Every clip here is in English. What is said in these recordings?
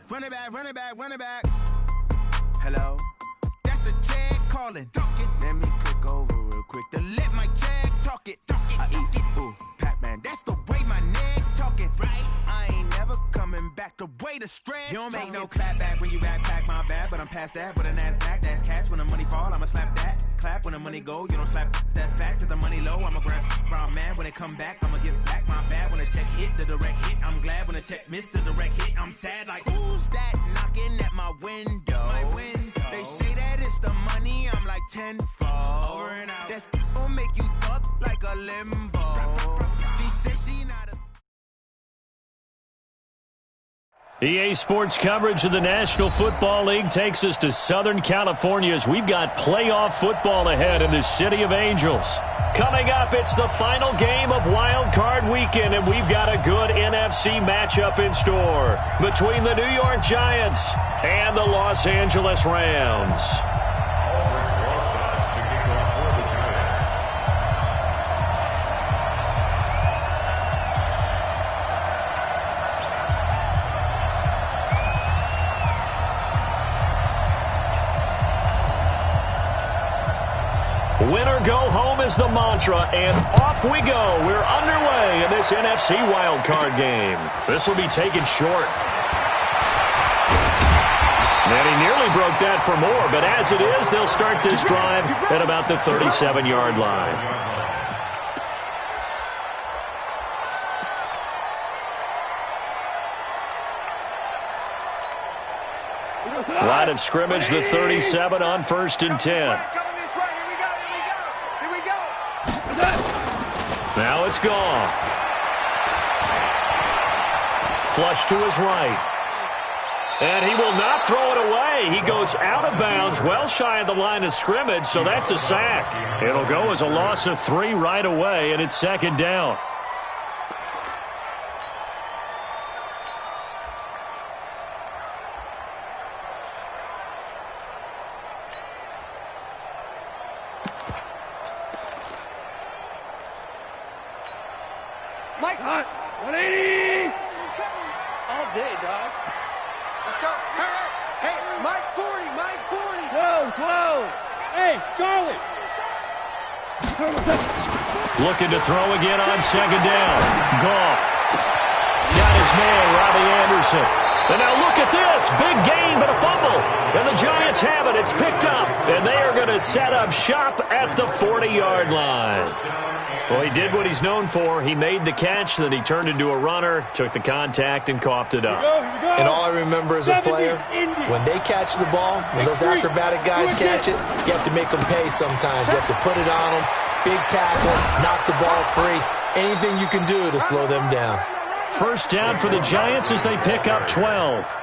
Run it back, run it back, run it back. Hello? That's the Jag calling. Let me click over real quick to let my Jag talk it. I eat it. Ooh, Pac-Man, that's the way my neck talking. Right? I ain't never coming back the way the stress. You don't make no clap back when you backpack, my bad. But I'm past that with a NASDAQ. That's cash when the money fall, I'ma slap that. Clap when the money go, you don't slap. That's facts. If the money low, I'ma grab brown man. When it come back, I'ma give back my bad. When the check hit, the direct hit. I'm glad when the check missed the direct hit. I'm sad like, who's that knocking at my window? My window. They say that it's the money, I'm like tenfold. Over and out. That's gon' make you up like a limbo. She said she not a... EA Sports coverage of the National Football League takes us to Southern California as we've got playoff football ahead in the City of Angels. Coming up, it's the final game of Wild Card Weekend, and we've got a good NFC matchup in store between the New York Giants and the Los Angeles Rams. Winner go home is the mantra, and off we go. We're underway in this NFC wildcard game. This will be taken short. And he nearly broke that for more, but as it is, they'll start this drive at about the 37-yard line. Line of scrimmage, the 37 on 1st and 10. Now it's gone. Flush to his right. And he will not throw it away. He goes out of bounds, well shy of the line of scrimmage, so that's a sack. It'll go as a loss of 3 right away, and it's 2nd down. Mike Hunt, 180. All day, dog. Let's go. Hey, Mike 40, Mike 40. Whoa. Hey, Charlie. Looking to throw again on 2nd down. Goff. Got his man, Robbie Anderson. And now look at this. Big gain, but a fumble. And the Giants have it. It's picked up. And they are going to set up shop at the 40-yard line. Well, he did what he's known for. He made the catch, then he turned into a runner, took the contact, and coughed it up. And all I remember as a player, when they catch the ball, when those acrobatic guys catch it, you have to make them pay sometimes. You have to put it on them, big tackle, knock the ball free, anything you can do to slow them down. 1st down for the Giants as they pick up 12.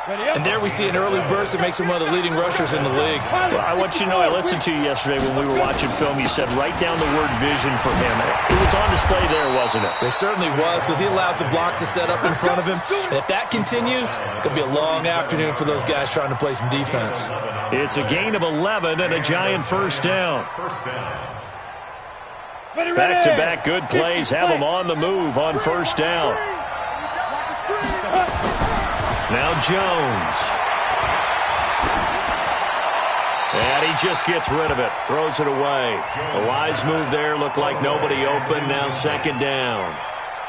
And there we see an early burst that makes him one of the leading rushers in the league. Well, I want you to know, I listened to you yesterday when we were watching film. You said write down the word vision for him. It was on display there, wasn't it? It certainly was, because he allows the blocks to set up in front of him. And if that continues, it'll be a long afternoon for those guys trying to play some defense. It's a gain of 11 and a Giant 1st down. Back-to-back good plays have him on the move on 1st down. Now Jones. And he just gets rid of it. Throws it away. A wise move there. Looked like nobody open. Now 2nd down.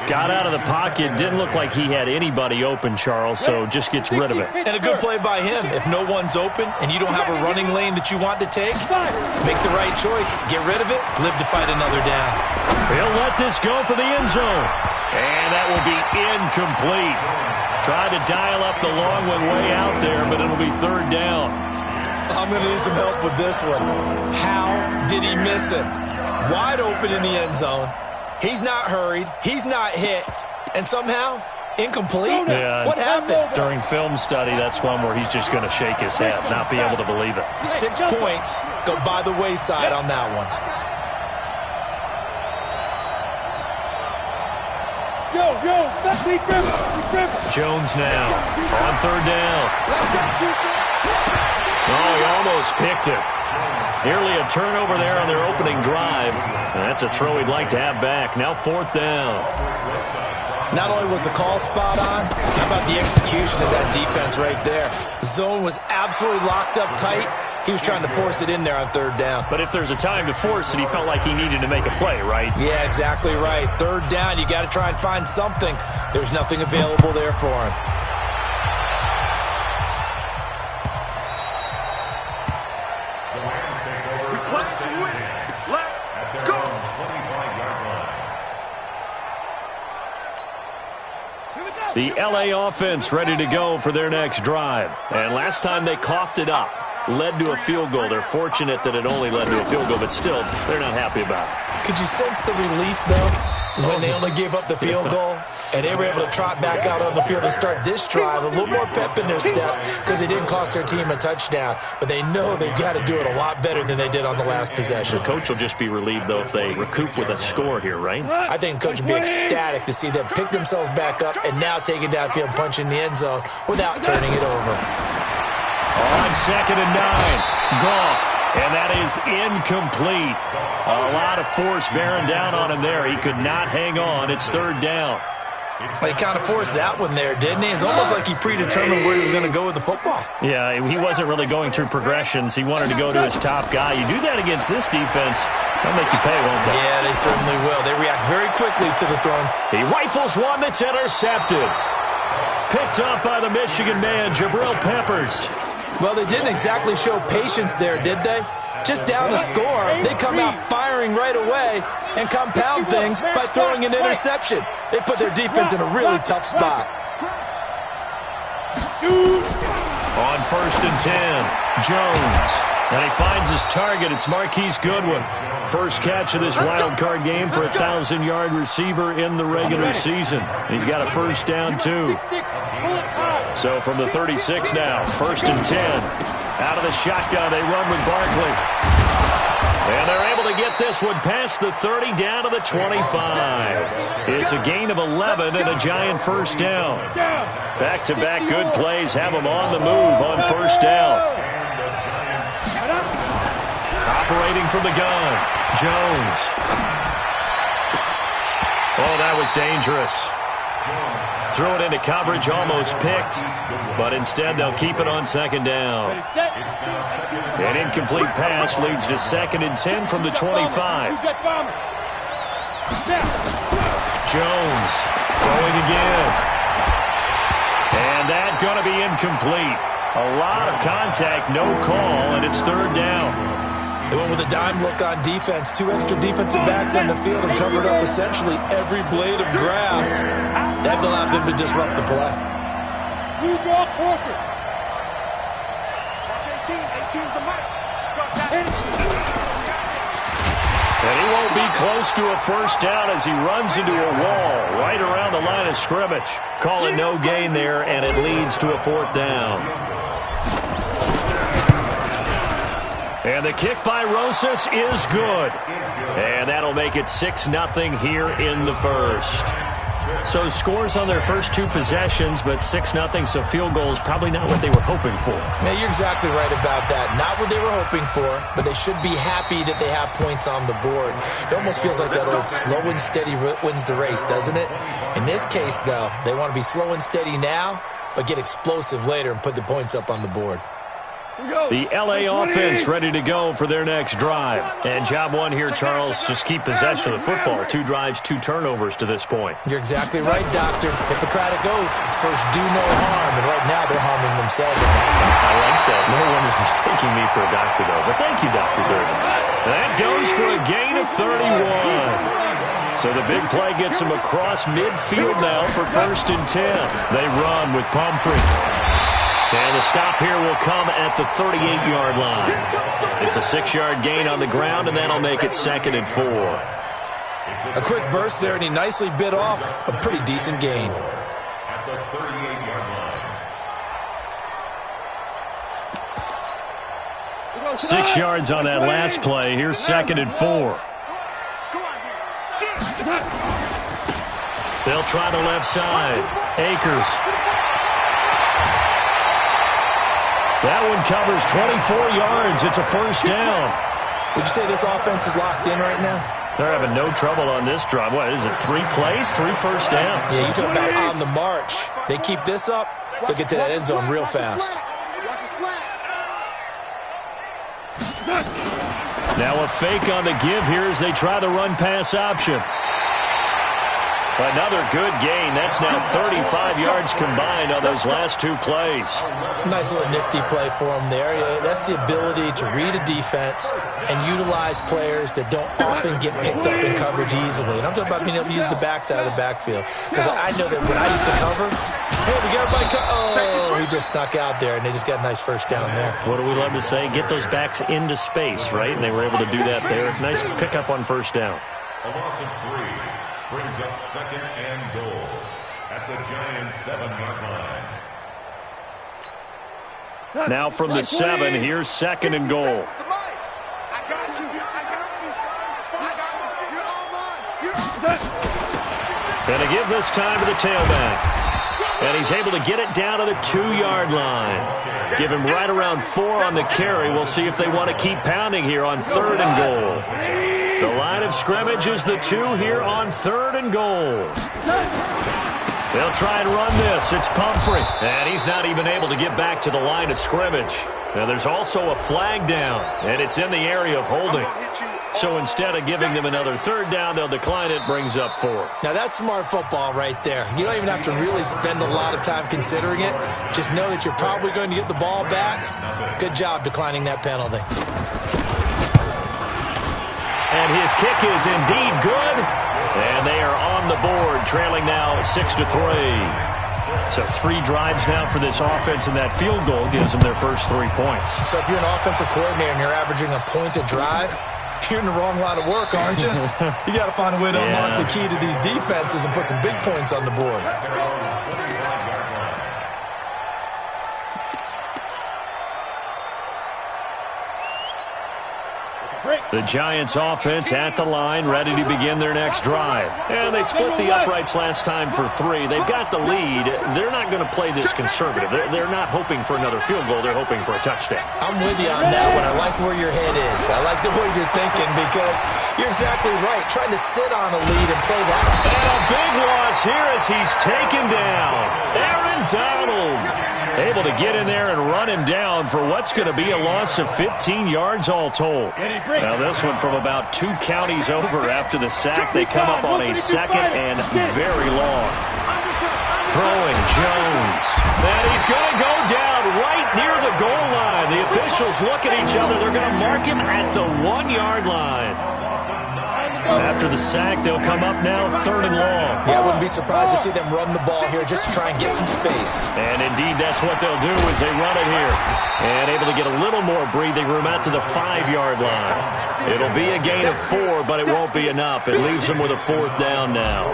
Got out of the pocket. Didn't look like he had anybody open, Charles, so just gets rid of it. And a good play by him. If no one's open and you don't have a running lane that you want to take, make the right choice. Get rid of it. Live to fight another down. He'll let this go for the end zone. And that will be incomplete. Tried to dial up the long one way out there, but it'll be 3rd down. I'm going to need some help with this one. How did he miss it? Wide open in the end zone. He's not hurried. He's not hit. And somehow, incomplete? Yeah. What happened? During film study, that's one where he's just going to shake his head, not be able to believe it. 6 points go by the wayside on that one. Jones now on 3rd down. Oh, he almost picked it. Nearly a turnover there on their opening drive. And that's a throw he'd like to have back. Now 4th down. Not only was the call spot on, how about the execution of that defense right there? The zone was absolutely locked up tight. He was trying to force it in there on 3rd down. But if there's a time to force it, he felt like he needed to make a play, right? Yeah, exactly right. 3rd down, you got to try and find something. There's nothing available there for him. The LA offense ready to go for their next drive. And last time they coughed it up, led to a field goal. They're fortunate that it only led to a field goal, but still, they're not happy about it. Could you sense the relief, though, when they only gave up the field goal? And they were able to trot back out on the field and start this drive. A little more pep in their step because they didn't cost their team a touchdown. But they know they've got to do it a lot better than they did on the last possession. The coach will just be relieved, though, if they recoup with a score here, right? I think the coach would be ecstatic to see them pick themselves back up and now take it downfield and punch in the end zone without turning it over. On 2nd and 9, Goff. And that is incomplete. A lot of force bearing down on him there. He could not hang on. It's 3rd down. He kind of forced that one there, didn't he? It's almost like he predetermined where he was going to go with the football. Yeah, he wasn't really going through progressions. He wanted to go to his top guy. You do that against this defense, they'll make you pay, won't they? Yeah, they certainly will. They react very quickly to the throw. He rifles one that's intercepted. Picked up by the Michigan man, Jabril Peppers. Well, they didn't exactly show patience there, did they? Just down the score, they come out firing right away and compound things by throwing an interception. They put their defense in a really tough spot. On 1st and 10, Jones. And he finds his target. It's Marquise Goodwin. First catch of this wild card game for a 1,000-yard receiver in the regular season. He's got a first down, too. So from the 36 now, 1st and 10. Out of the shotgun, they run with Barkley. And they're able to get this one past the 30 down to the 25. It's a gain of 11 and a giant first down. Back-to-back good plays have them on the move on 1st down. Operating from the gun, Jones. Oh, that was dangerous. Throw it into coverage, almost picked, but instead they'll keep it on 2nd down. An incomplete pass leads to 2nd and 10 from the 25. Jones throwing again. And that's going to be incomplete. A lot of contact, no call, and it's 3rd down. They went with a dime look on defense. 2 extra defensive backs on the field and covered up essentially every blade of grass. That allowed them to disrupt the play. New draw quarters. 18's the mark. And he won't be close to a first down as he runs into a wall right around the line of scrimmage. Call it no gain there, and it leads to a 4th down. And the kick by Rosas is good. And that'll make it 6-0 here in the first. So scores on their first 2 possessions, but 6-0, so field goals probably not what they were hoping for. Yeah, you're exactly right about that. Not what they were hoping for, but they should be happy that they have points on the board. It almost feels like that old slow and steady wins the race, doesn't it? In this case, though, they want to be slow and steady now, but get explosive later and put the points up on the board. The LA offense ready to go for their next drive. And job one here, Charles, just keep possession of the football. 2 drives, 2 turnovers to this point. You're exactly right, Doctor. Hippocratic oath. First, do no harm. And right now, they're harming themselves. I like that. No one is mistaking me for a doctor, though. But thank you, Dr. Durbin. That goes for a gain of 31. So the big play gets them across midfield now for 1st and 10. They run with Pumphrey. And the stop here will come at the 38-yard line. It's a 6-yard gain on the ground, and that'll make it 2nd and 4. A quick burst there, and he nicely bit off a pretty decent gain. At the 38-yard line. 6 yards on that last play. Here's 2nd and 4. They'll try the left side. Akers. That one covers 24 yards. It's a first down. Would you say this offense is locked in right now? They're having no trouble on this drive. What is it, 3 plays, 3 first downs? Yeah, you talk about on the march. They keep this up, they'll get to that end zone real fast. Now a fake on the give here as they try the run-pass option. Another good gain. That's now 35 yards combined on those last 2 plays. Nice little nifty play for him there. That's the ability to read a defense and utilize players that don't often get picked up in coverage easily. And I'm talking about being able to use the backside of the backfield. Because I know that when I used to cover, hey, we got everybody oh, he just snuck out there, and they just got a nice first down there. What do we love to say? Get those backs into space, right? And they were able to do that there. Nice pickup on first down. A loss of 3 brings up 2nd and goal at the Giants' 7-yard line. Now from the 7, here's 2nd and goal. I got you, son. I got you. You're all mine. And to give this time to the tailback. And he's able to get it down to the 2-yard line. Give him right around 4 on the carry. We'll see if they want to keep pounding here on 3rd and goal. The line of scrimmage is the 2 here on 3rd and goal. They'll try and run this. It's Pumphrey. And he's not even able to get back to the line of scrimmage. Now there's also a flag down, and it's in the area of holding. So instead of giving them another 3rd down, they'll decline it, brings up 4. Now that's smart football right there. You don't even have to really spend a lot of time considering it. Just know that you're probably going to get the ball back. Good job declining that penalty. And his kick is indeed good. And they are on the board, trailing now 6-3. So 3 drives now for this offense, and that field goal gives them their first 3 points. So if you're an offensive coordinator and you're averaging a point a drive, you're in the wrong line of work, aren't you? You got to find a way to unlock the key to these defenses and put some big points on the board. The Giants offense at the line, ready to begin their next drive. And they split the uprights last time for 3. They've got the lead. They're not going to play this conservative. They're not hoping for another field goal. They're hoping for a touchdown. I'm with you on that one. I like where your head is. I like the way you're thinking because you're exactly right. Trying to sit on a lead and play that. And a big loss here as he's taken down. Aaron Donald able to get in there and run him down for what's going to be a loss of 15 yards all told. Now this one from about 2 counties over after the sack. They come up on a 2nd and very long. Throwing Jones. And he's going to go down right near the goal line. The officials look at each other. They're going to mark him at the 1-yard line. After the sack, they'll come up now 3rd and long. Yeah, I wouldn't be surprised to see them run the ball here just to try and get some space. And indeed, that's what they'll do as they run it here. And able to get a little more breathing room out to the 5-yard line. It'll be a gain of 4, but it won't be enough. It leaves them with a 4th down now.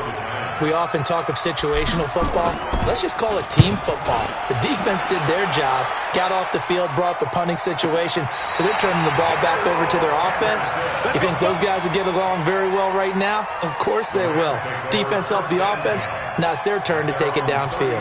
We often talk of situational football. Let's just call it team football. The defense did their job, got off the field, brought the punting situation, so they're turning the ball back over to their offense. You think those guys will get along very well right now? Of course they will. Defense helped the offense. Now it's their turn to take it downfield.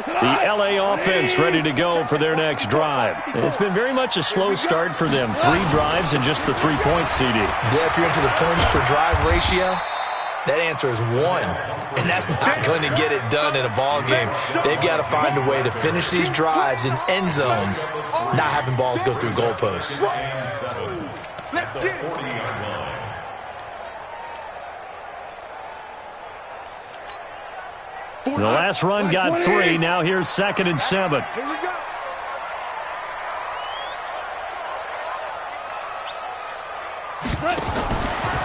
The LA offense ready to go for their next drive. It's been very much a slow start for them. 3 drives and just the 3 points, CD. Yeah, if you're into the points per drive ratio, that answer is 1. And that's not going to get it done in a ball game. They've got to find a way to finish these drives in end zones, not having balls go through goalposts. Let's get it. The last run got 3. Now here's 2nd and 7. Here we go.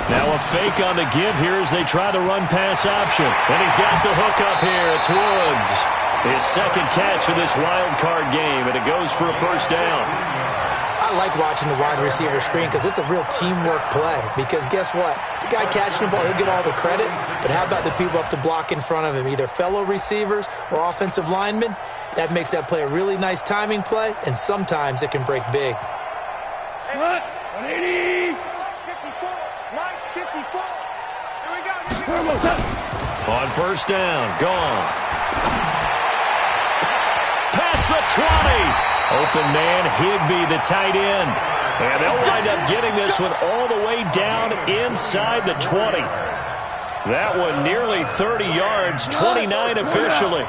Now a fake on the give here as they try the run-pass option. And he's got the hook up here. It's Woods. His 2nd catch of this wild card game, and it goes for a first down. I like watching the wide receiver screen because it's a real teamwork play. Because guess what? The guy catching the ball, he'll get all the credit. But how about the people up to block in front of him, either fellow receivers or offensive linemen? That makes that play a really nice timing play, and sometimes it can break big. What? 180. 54. 954. Here we go. On first down, gone. Past the 20. Open man, Higbee, the tight end. And they'll wind up getting this one all the way down inside the 20. That one nearly 30 yards, 29 officially.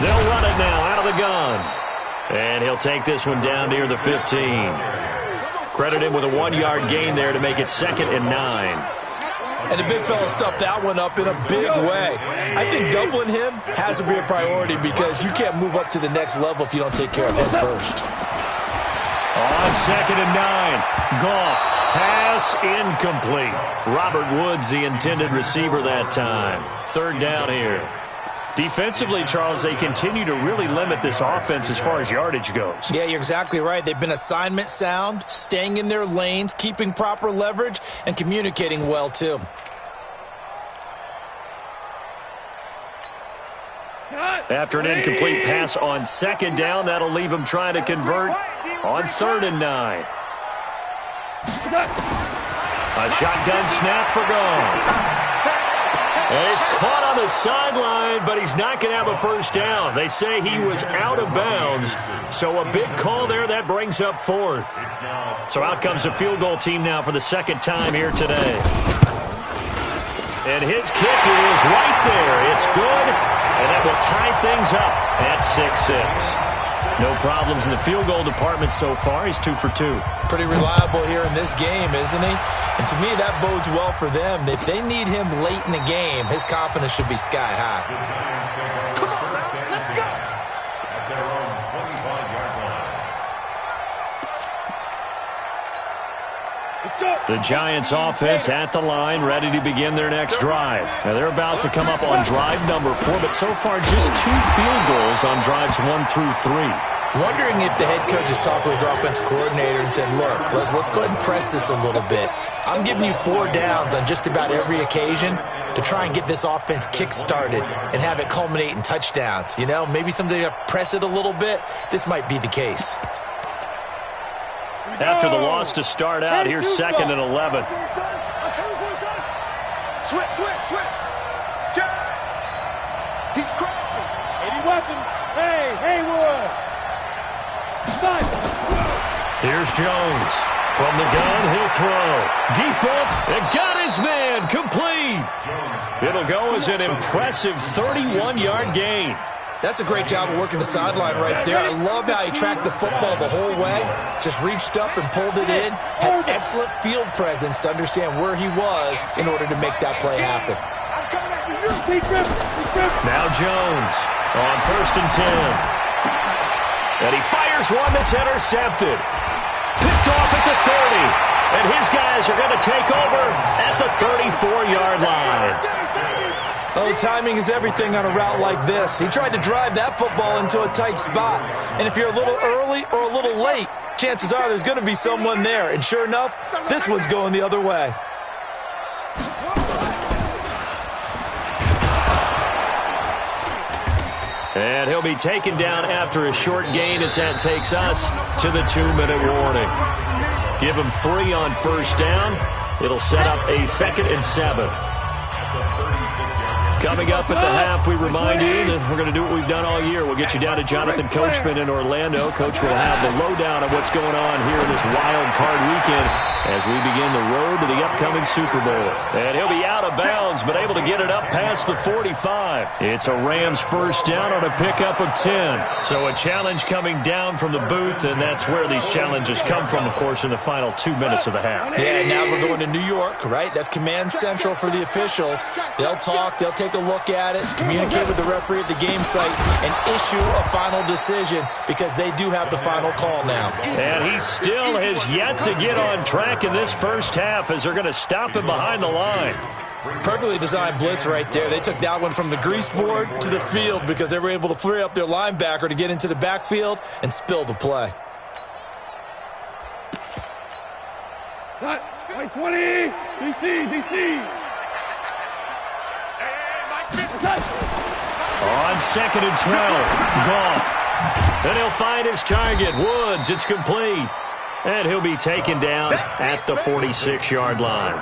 They'll run it now out of the gun. And he'll take this one down near the 15. Credit him with a 1-yard gain there to make it 2nd and 9. And the big fella stuffed that one up in a big way. I think doubling him has to be a priority because you can't move up to the next level if you don't take care of him first. On 2nd and 9, Goff, pass incomplete. Robert Woods, the intended receiver that time. 3rd down here. Defensively, Charles, they continue to really limit this offense as far as yardage goes. Yeah, you're exactly right. They've been assignment sound, staying in their lanes, keeping proper leverage, and communicating well, too. After an incomplete pass on 2nd down, that'll leave them trying to convert on 3rd and 9. A shotgun snap for Goff. And he's caught on the sideline, but he's not going to have a first down. They say he was out of bounds, so a big call there. That brings up 4th. So out comes the field goal team now for the 2nd time here today. And his kick is right there. It's good, and that will tie things up at 6-6. No problems in the field goal department so far. He's 2 for 2. Pretty reliable here in this game, isn't he? And to me, that bodes well for them. If they need him late in the game, his confidence should be sky high. Come on now, let's go. At their own 25-yard line. Let's go. The Giants offense at the line, ready to begin their next drive. Now they're about to come up on drive number 4, but so far just 2 field goals on drives 1 through 3. Wondering if the head coach has talked with his offensive coordinator and said, look, let's go ahead and press this a little bit. I'm giving you 4 downs on just about every occasion to try and get this offense kick-started and have it culminate in touchdowns. You know, maybe someday to press it a little bit. This might be the case. After the loss to start out, here's 2nd and 11. Switch. Jack. He's crossing. 80 weapons. Hey, Haywood. Here's Jones. From the gun, he'll throw. Deep off, and got his man. Complete. It'll go as an impressive 31-yard gain. That's a great job of working the sideline right there. I love how he tracked the football the whole way. Just reached up and pulled it in. Had excellent field presence to understand where he was in order to make that play happen. I'm coming after you. Now Jones on 1st and 10. And he fires one that's intercepted. Picked off at the 30. And his guys are going to take over at the 34-yard line. Oh, timing is everything on a route like this. He tried to drive that football into a tight spot. And if you're a little early or a little late, chances are there's going to be someone there. And sure enough, this one's going the other way. And he'll be taken down after a short gain as that takes us to the 2-minute warning. Give him 3 on first down. It'll set up a 2nd and 7. Coming up at the half, we remind you that we're going to do what we've done all year. We'll get you down to Jonathan Coachman in Orlando. Coach will have the lowdown of what's going on here in this wild card weekend as we begin the road to the upcoming Super Bowl. And he'll be out of bounds, but able to get it up past the 45. It's a Rams first down on a pickup of 10. So a challenge coming down from the booth, and that's where these challenges come from, of course, in the final 2 minutes of the half. Yeah, now we're going to New York, right? That's command central for the officials. They'll talk, they'll take a look at it, communicate with the referee at the game site, and issue a final decision because they do have the final call now. And he still has yet to get on track in this first half as they're going to stop him behind the line. Perfectly designed blitz right there. They took that one from the grease board to the field because they were able to free up their linebacker to get into the backfield and spill the play. 20, DC. On 2nd and 12, Goff. And he'll find his target, Woods. It's complete. And he'll be taken down at the 46-yard line.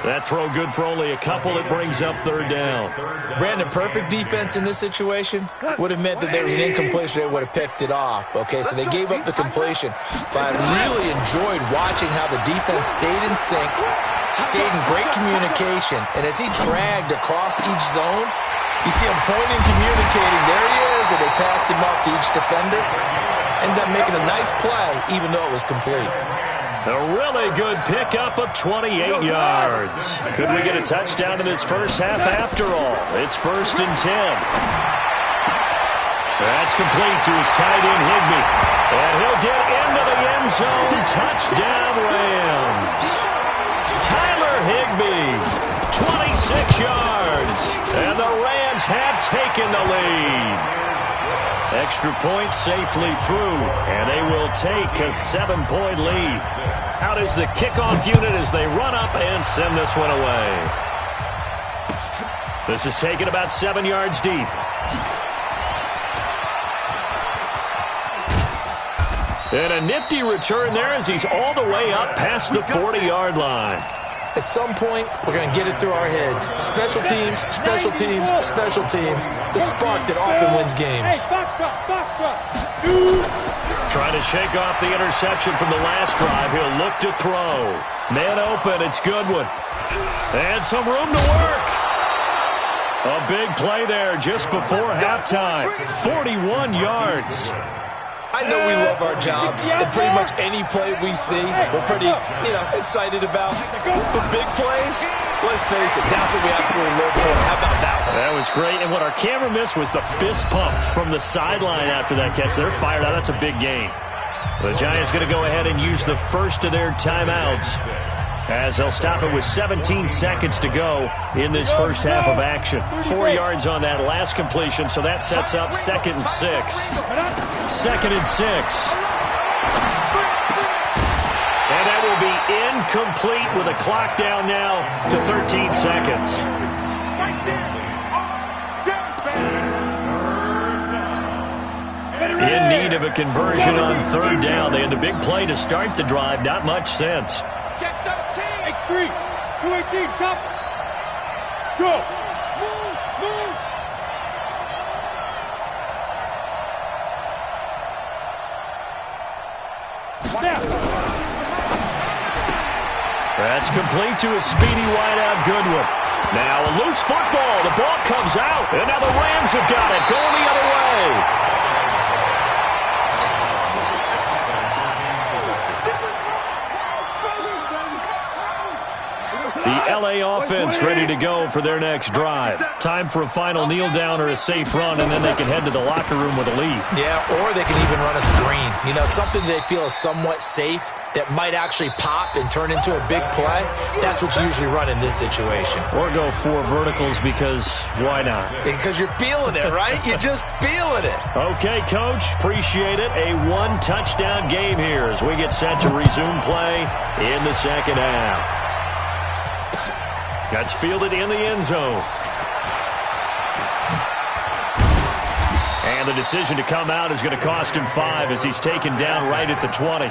That throw good for only a couple. It brings up third down. Brandon, perfect defense in this situation would have meant that there was an incompletion. They would have picked it off. Okay, so they gave up the completion. But I really enjoyed watching how the defense stayed in sync, stayed in great communication. And as he dragged across each zone, you see him pointing, communicating. There he is, and they passed him off to each defender. Ended up making a nice play, even though it was complete. A really good pickup of 28 yards. Could we get a touchdown in this first half after all? It's 1st and 10. That's complete to his tight end, Higbee. And he'll get into the end zone. Touchdown, Rams. Tyler Higbee, 26 yards. And the Rams have taken the lead. Extra point safely through, and they will take a 7-point lead. Out is the kickoff unit as they run up and send this one away. This is taken about 7 yards deep. And a nifty return there as he's all the way up past the 40-yard line. At some point, we're going to get it through our heads. Special teams, special teams, special teams. The spark that often wins games. Trying to shake off the interception from the last drive. He'll look to throw. Man open, it's Goodwin. And some room to work. A big play there just before halftime. 41 yards. I know we love our jobs, and pretty much any play we see, we're pretty, excited about. But big plays, let's face it, that's what we absolutely live for. How about that one? That was great, and what our camera missed was the fist pump from the sideline after that catch. They're fired out. That's a big gain. The Giants going to go ahead and use the first of their timeouts as they'll stop it with 17 seconds to go in this first half of action. 4 yards on that last completion, so that sets up 2nd and 6. 2nd and 6. And that will be incomplete with a clock down now to 13 seconds. In need of a conversion on 3rd down. They had the big play to start the drive. Not much sense. Check 13. X3. 218. Chop. Go. Move. That's complete to a speedy wideout Goodwin. Now a loose football. The ball comes out. And now the Rams have got it. Going the other way. The L.A. offense ready to go for their next drive. Time for a final kneel down or a safe run, and then they can head to the locker room with a lead. Yeah, or they can even run a screen. Something they feel is somewhat safe that might actually pop and turn into a big play. That's what you usually run in this situation. Or go 4 verticals because why not? Because you're feeling it, right? You're just feeling it. Okay, Coach. Appreciate it. A 1-touchdown game here as we get set to resume play in the second half. That's fielded in the end zone. And the decision to come out is going to cost him 5 as he's taken down right at the 20.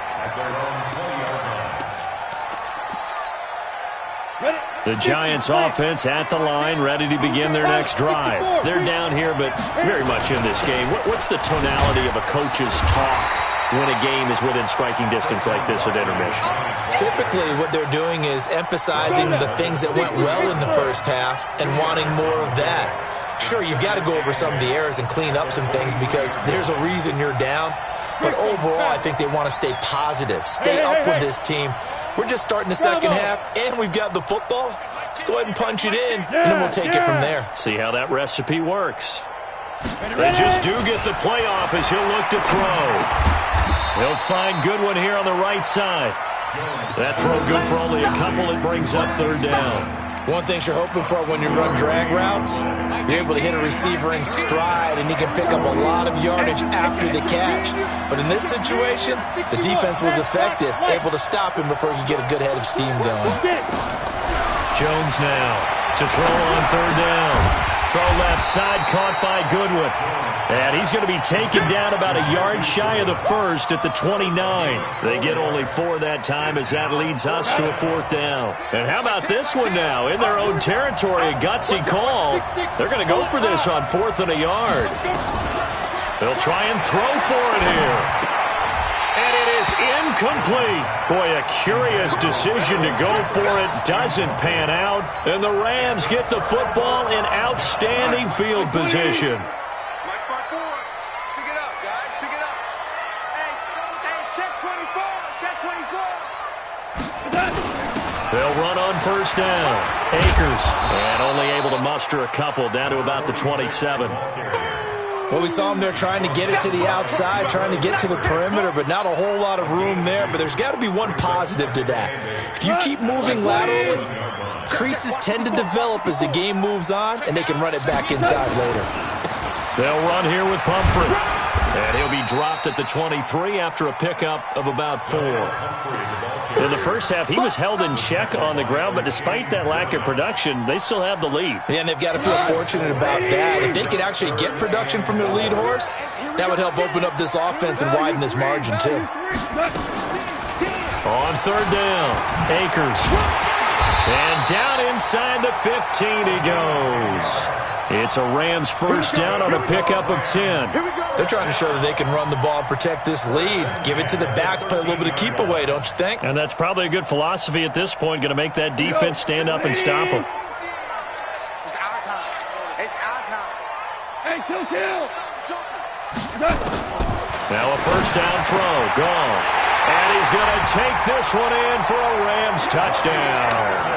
The Giants offense at the line, ready to begin their next drive. They're down here, but very much in this game. What's the tonality of a coach's talk when a game is within striking distance like this at intermission? Typically, what they're doing is emphasizing the things that went well in the first half and wanting more of that. Sure, you've got to go over some of the errors and clean up some things because there's a reason you're down. But overall, I think they want to stay positive, stay up with this team. We're just starting the second half, and we've got the football. Let's go ahead and punch it in, and then we'll take it from there. See how that recipe works. They just do get the playoff as he'll look to throw. He'll find Goodwin here on the right side. That throw good for only a couple. It brings up 3rd down. One thing you're hoping for when you run drag routes, you're able to hit a receiver in stride, and he can pick up a lot of yardage after the catch. But in this situation, the defense was effective, able to stop him before he could get a good head of steam going. Jones now to throw on 3rd down. throw left side, caught by Goodwin. And he's going to be taken down about a yard shy of the first at the 29. They get only 4 that time as that leads us to a 4th down. And how about this one now? In their own territory, a gutsy call. They're going to go for this on 4th and a yard. They'll try and throw for it here. And it is incomplete. Boy, a curious decision to go for it. Doesn't pan out. And the Rams get the football in outstanding field position. Pick it up, guys. Pick it up. Hey, check 24. Check 24. They'll run on 1st down. Akers. And only able to muster a couple down to about the 27. Well, we saw him there trying to get it to the outside, trying to get to the perimeter, but not a whole lot of room there. But there's got to be one positive to that. If you keep moving laterally, creases tend to develop as the game moves on, and they can run it back inside later. They'll run here with Pumphrey. And he'll be dropped at the 23 after a pickup of about 4. In the first half, he was held in check on the ground, but despite that lack of production, they still have the lead. Yeah, and they've got to feel fortunate about that. If they could actually get production from their lead horse, that would help open up this offense and widen this margin, too. On 3rd down, Akers. And down inside the 15 he goes. It's a Rams 1st down on a pickup of 10. They're trying to show that they can run the ball and protect this lead. Give it to the backs, play a little bit of keep away, don't you think? And that's probably a good philosophy at this point, going to make that defense stand up and stop them. It's our time. It's our time. Hey, kill. Now a 1st down throw, gone. And he's going to take this one in for a Rams touchdown.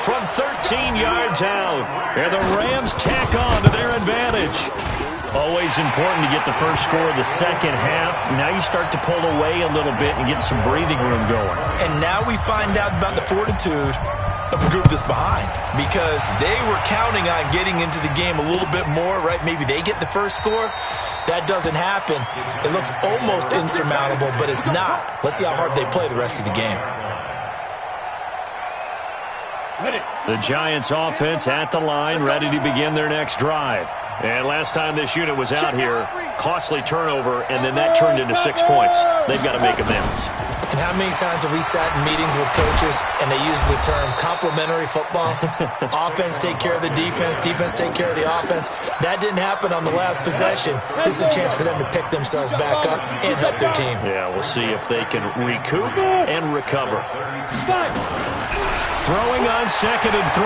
From 13 yards out, and the Rams tack on to their advantage. Always important to get the first score of the second half. Now you start to pull away a little bit and get some breathing room going. And now we find out about the fortitude of the group that's behind, because they were counting on getting into the game a little bit more, right? Maybe they get the first score. That doesn't happen. It looks almost insurmountable, but it's not. Let's see how hard they play the rest of the game. The Giants offense at the line, ready to begin their next drive. And last time this unit was out here, costly turnover, and then that turned into 6 points. They've got to make amends. And how many times have we sat in meetings with coaches and they use the term complementary football? Offense take care of the defense, defense take care of the offense. That didn't happen on the last possession. This is a chance for them to pick themselves back up and help their team. Yeah, we'll see if they can recoup and recover. Throwing on 2nd and 3.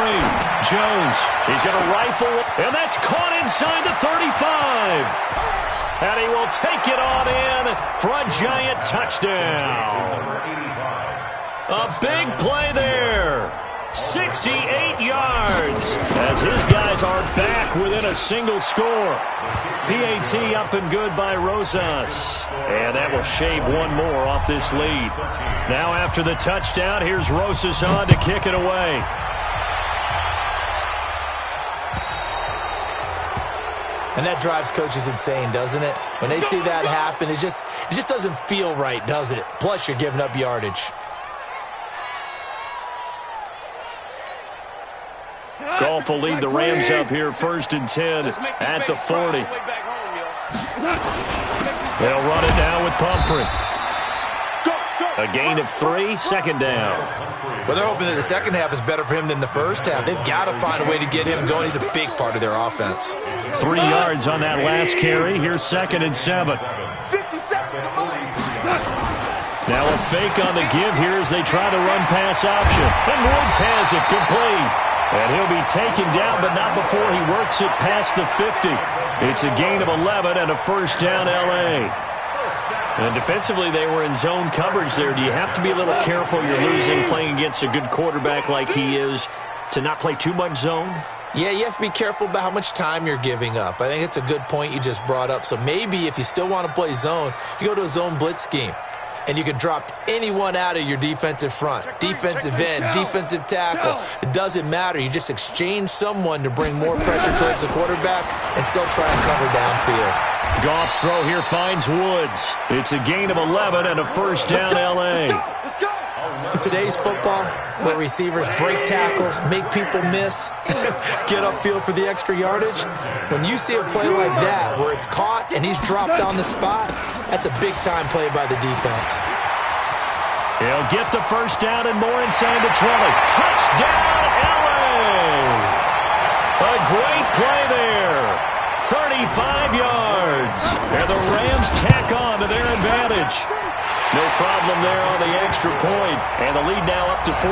Jones, he's going to rifle, and that's caught inside the 35. And he will take it on in for a Giant touchdown. A big play there. 68 yards as his guys are back within a single score. PAT up and good by Rosas. And that will shave one more off this lead. Now after the touchdown, here's Rosas on to kick it away. And that drives coaches insane, doesn't it? When they see that happen, it just doesn't feel right, does it? Plus, you're giving up yardage. Goff will lead the Rams up here 1st and 10 at the 40. They'll run it down with Pumphrey. A gain of 3, 2nd down. Well, they're hoping that the second half is better for him than the first half. They've got to find a way to get him going. He's a big part of their offense. 3 yards on that last carry. Here's 2nd and 7. Now a fake on the give here as they try the run-pass option. And Woods has it complete. And he'll be taken down, but not before he works it past the 50. It's a gain of 11 and a 1st down L.A. And defensively, they were in zone coverage there. Do you have to be a little careful you're losing playing against a good quarterback like he is to not play too much zone? Yeah, you have to be careful about how much time you're giving up. I think it's a good point you just brought up. So maybe if you still want to play zone, you go to a zone blitz scheme. And you can drop anyone out of your defensive front. Defensive end, defensive tackle. It doesn't matter. You just exchange someone to bring more pressure towards the quarterback and still try and cover downfield. Goff's throw here finds Woods. It's a gain of 11 and a 1st down L.A. today's football, where receivers break tackles, make people miss, get upfield for the extra yardage, when you see a play like that where it's caught and he's dropped on the spot, that's a big-time play by the defense. He'll get the first down and more inside the 20. Touchdown, LA! A great play there. 35 yards. And the Rams tack on to their advantage. No problem there on the extra point. And the lead now up to 14.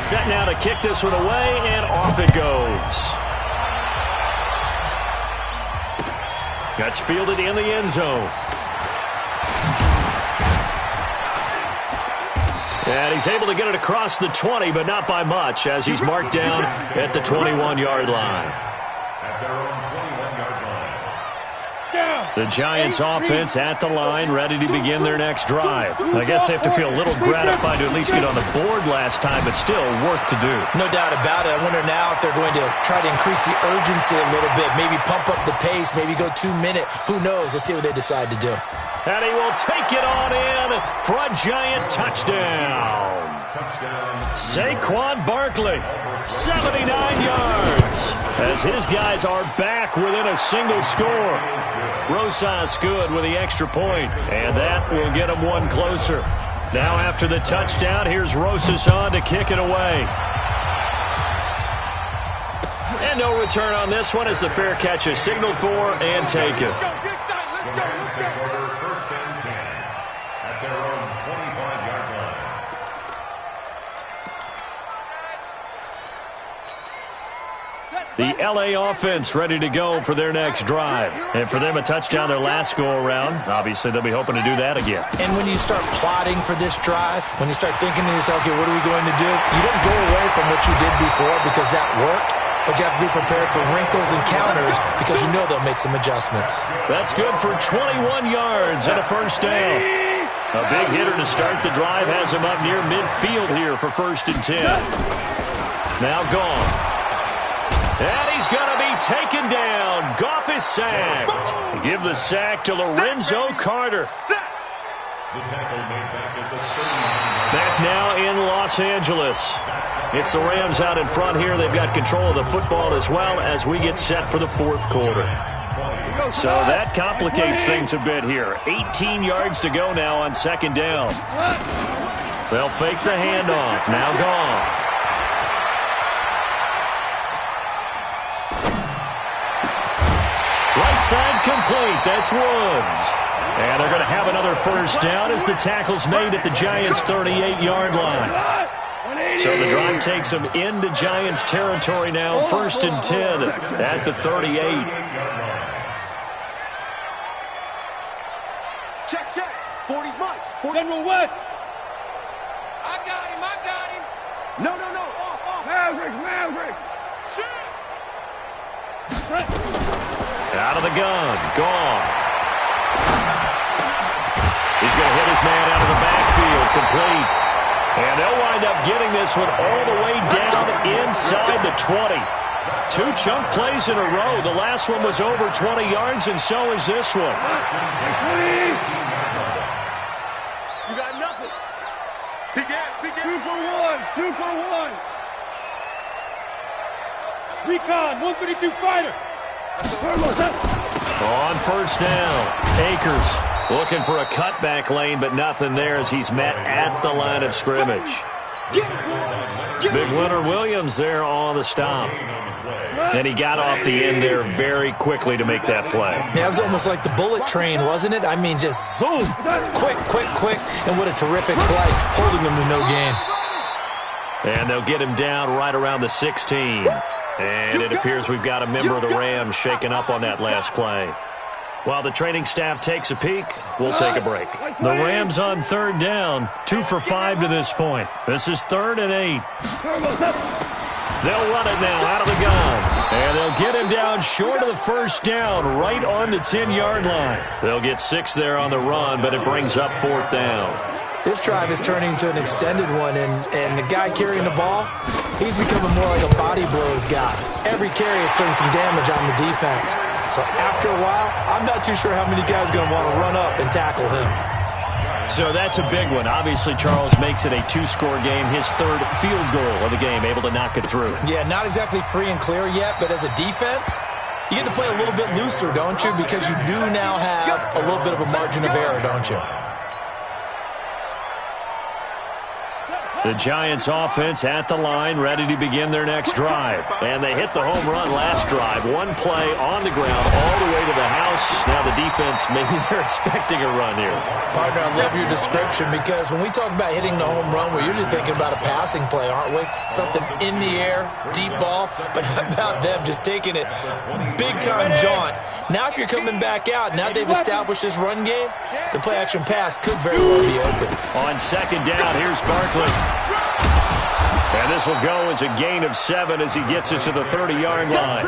Set now to kick this one away, and off it goes. That's fielded in the end zone. And he's able to get it across the 20, but not by much, as he's marked down at the 21-yard line. At their own 21-yard line. The Giants offense at the line, ready to begin their next drive. I guess they have to feel a little gratified to at least get on the board last time, but still work to do. No doubt about it. I wonder now if they're going to try to increase the urgency a little bit, maybe pump up the pace, maybe go 2-minute. Who knows? Let's see what they decide to do. And he will take it on in for a Giant touchdown. Saquon Barkley, 79 yards, as his guys are back within a single score. Rosas good with the extra point, and that will get him one closer. Now after the touchdown, here's Rosas on to kick it away. And no return on this one as the fair catch is signaled for and taken. The L.A. offense ready to go for their next drive. And for them, a touchdown their last go-around. Obviously, they'll be hoping to do that again. And when you start plotting for this drive, when you start thinking to yourself, okay, what are we going to do? You don't go away from what you did before because that worked, but you have to be prepared for wrinkles and counters because you know they'll make some adjustments. That's good for 21 yards and a first down. A big hitter to start the drive has him up near midfield here for 1st and 10. Now gone. And he's going to be taken down. Goff is sacked. Give the sack to Lorenzo Carter. Back now in Los Angeles. It's the Rams out in front here. They've got control of the football as well as we get set for the 4th quarter. So that complicates things a bit here. 18 yards to go now on 2nd down. They'll fake the handoff. Now Goff. Right side complete. That's Woods. And they're going to have another first down as the tackle's made at the Giants' 38-yard line. So the drive takes them into Giants territory now. 1st and 10 at the 38. Check. 40's mine. General West. I got him. No. Off. Maverick. Shoot. Out of the gun. Goff. He's going to hit his man out of the backfield. Complete. And they'll wind up getting this one all the way down inside the 20. 2 chunk plays in a row. The last one was over 20 yards, and so is this one. You got nothing. Begin. 2 for 1. Recon, 132 fighter. On first down, Akers looking for a cutback lane, but nothing there as he's met at the line of scrimmage. Big Leonard Williams there on the stop. And he got off the end there very quickly to make that play. Yeah, it was almost like the bullet train, wasn't it? I mean, just zoom, quick, and what a terrific play, holding them to no gain. And they'll get him down right around the 16. And it appears we've got a member of the Rams shaken up on that last play. While the training staff takes a peek, we'll take a break. The Rams on 3rd down, 2 for 5 to this point. This is 3rd and 8. They'll run it now out of the gun. And they'll get him down short of the first down, right on the 10-yard line. They'll get 6 there on the run, but it brings up 4th down. This drive is turning into an extended one, and the guy carrying the ball, he's becoming more like a body blows guy. Every carry is putting some damage on the defense. So after a while, I'm not too sure how many guys are going to want to run up and tackle him. So that's a big one. Obviously, Charles makes it a two-score game. His third field goal of the game, able to knock it through. Yeah, not exactly free and clear yet, but as a defense, you get to play a little bit looser, don't you? Because you do now have a little bit of a margin of error, don't you? The Giants offense at the line, ready to begin their next drive. And they hit the home run last drive. One play on the ground all the way to the house. Now the defense, maybe they're expecting a run here. Partner, I love your description because when we talk about hitting the home run, we're usually thinking about a passing play, aren't we? Something in the air, deep ball. But how about them just taking it big-time jaunt? Now if you're coming back out, now they've established this run game, the play-action pass could very well be open. On second down, here's Barkley. And this will go as a gain of 7 as he gets it to the 30-yard line.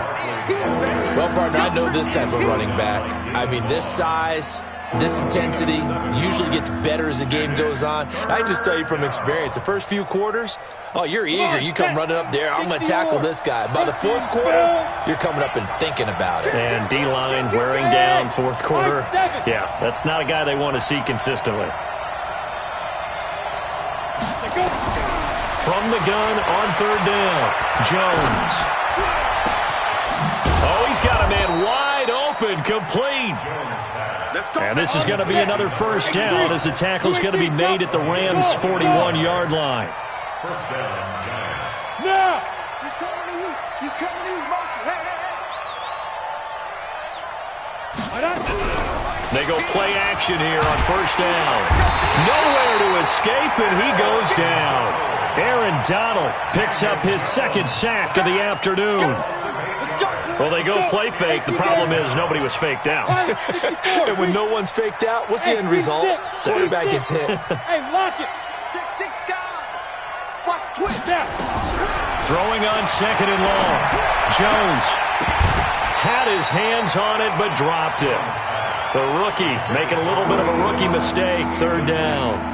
Well, partner, I know this type of running back. I mean, this size, this intensity usually gets better as the game goes on. I just tell you from experience, the first few quarters, oh, you're eager. You come running up there, I'm going to tackle this guy. By the fourth quarter, you're coming up and thinking about it. And D-line wearing down fourth quarter. Yeah, that's not a guy they want to see consistently. From the gun on third down, Jones. Oh, he's got a man wide open, complete. And this is going to be another first down as the tackle's going to be made at the Rams' 41-yard line. First down, Giants. Now! He's coming to you. He's coming to you. Motion. Hey. They go play action here on first down. Nowhere to escape, and he goes down. Aaron Donald picks up his second sack of the afternoon. Well, they go play fake. The problem is nobody was faked out. And when no one's faked out, what's the end result? Quarterback gets hit. Hey, lock it. Check God. Watch twist now. Throwing on second and long. Jones had his hands on it but dropped it. The rookie making a little bit of a rookie mistake. Third down.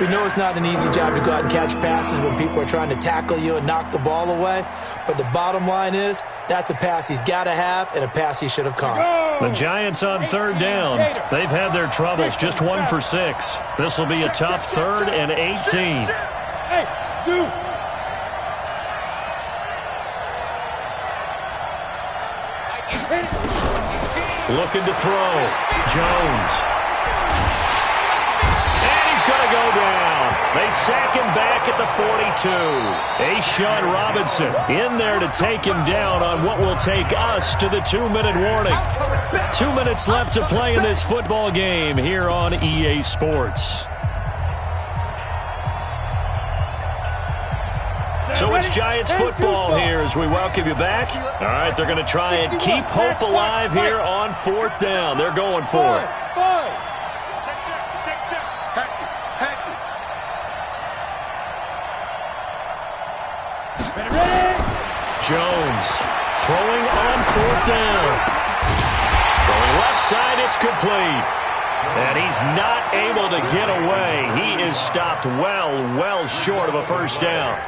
We know it's not an easy job to go out and catch passes when people are trying to tackle you and knock the ball away. But the bottom line is, that's a pass he's got to have and a pass he should have caught. The Giants on third down. They've had their troubles, just 1 for 6. This will be a tough 3rd and 18. Hey, Zeus. Looking to throw. Jones. Going to go down. They sack him back at the 42. A'Shawn Robinson in there to take him down on what will take us to the 2-minute warning. 2 minutes left to play in this football game here on EA Sports. So it's Giants football here as we welcome you back. All right, they're going to try and keep hope alive here on 4th down. They're going for it. Jones throwing on 4th down. Going left side, it's complete. And he's not able to get away. He is stopped well short of a first down.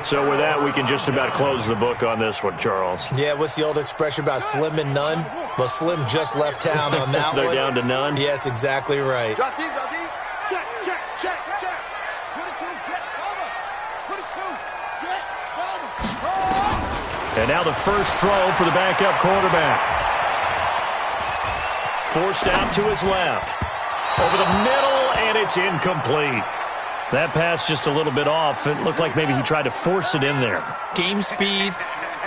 So with that, we can just about close the book on this one, Charles. Yeah, what's the old expression about slim and none? Well, Slim just left town on that They're one. down to none? Yes, exactly right. Drop deep. Check. 22, jet, over. 22, jet, over. And now the first throw for the backup quarterback. Forced out to his left. Over the middle, and it's incomplete. That pass just a little bit off. It looked like maybe he tried to force it in there. Game speed,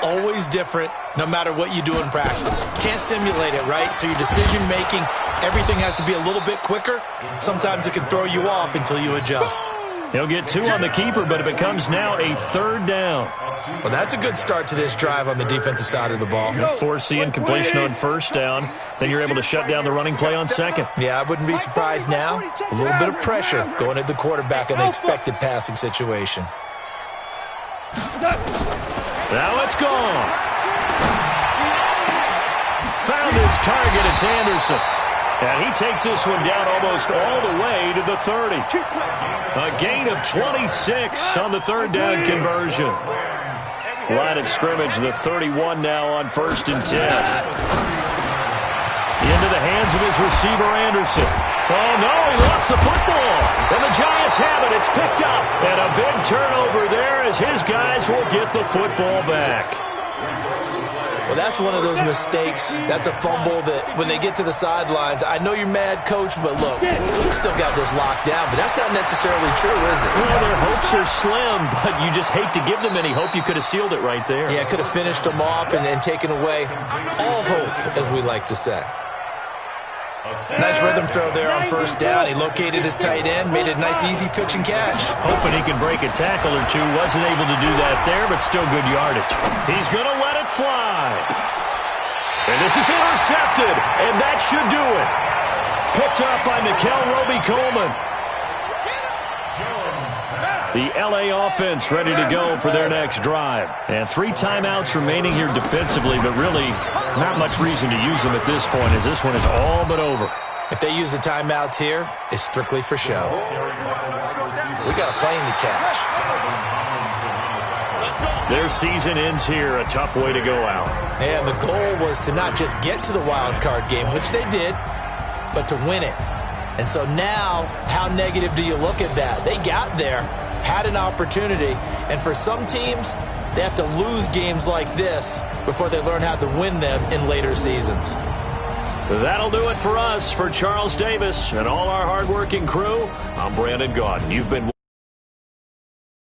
always different, no matter what you do in practice. Can't simulate it, right? So your decision-making, everything has to be a little bit quicker. Sometimes it can throw you off until you adjust. He'll get 2 on the keeper, but it becomes now a 3rd down. Well, that's a good start to this drive on the defensive side of the ball. Force the incompletion on first down. Then you're able to shut down the running play on second. Yeah, I wouldn't be surprised now. A little bit of pressure going at the quarterback in an expected passing situation. Now it's gone. Found his target. It's Anderson. And he takes this one down almost all the way to the 30. A gain of 26 on the 3rd down conversion. Line of scrimmage, the 31 now on 1st and 10. Into the hands of his receiver, Anderson. Oh, no, he lost the football. And the Giants have it. It's picked up. And a big turnover there as his guys will get the football back. Well, that's one of those mistakes. That's a fumble that when they get to the sidelines, I know you're mad, Coach, but look, you still got this locked down. But that's not necessarily true, is it? Well, their hopes are slim, but you just hate to give them any hope. You could have sealed it right there. Yeah, could have finished them off and taken away all hope, as we like to say. Nice rhythm throw there on first down. He located his tight end, made it a nice, easy pitch and catch. Hoping he can break a tackle or two. Wasn't able to do that there, but still good yardage. He's going to let it fly. And this is intercepted, and that should do it. Picked up by Mikel Roby-Coleman. The L.A. offense ready to go for their next drive. And 3 timeouts remaining here defensively, but really not much reason to use them at this point as this one is all but over. If they use the timeouts here, it's strictly for show. We got a plane to catch. Their season ends here, a tough way to go out. And the goal was to not just get to the wild card game, which they did, but to win it. And so now, how negative do you look at that? They got there, had an opportunity, and for some teams, they have to lose games like this before they learn how to win them in later seasons. That'll do it for us. For Charles Davis and all our hardworking crew, I'm Brandon Gaudin. You've been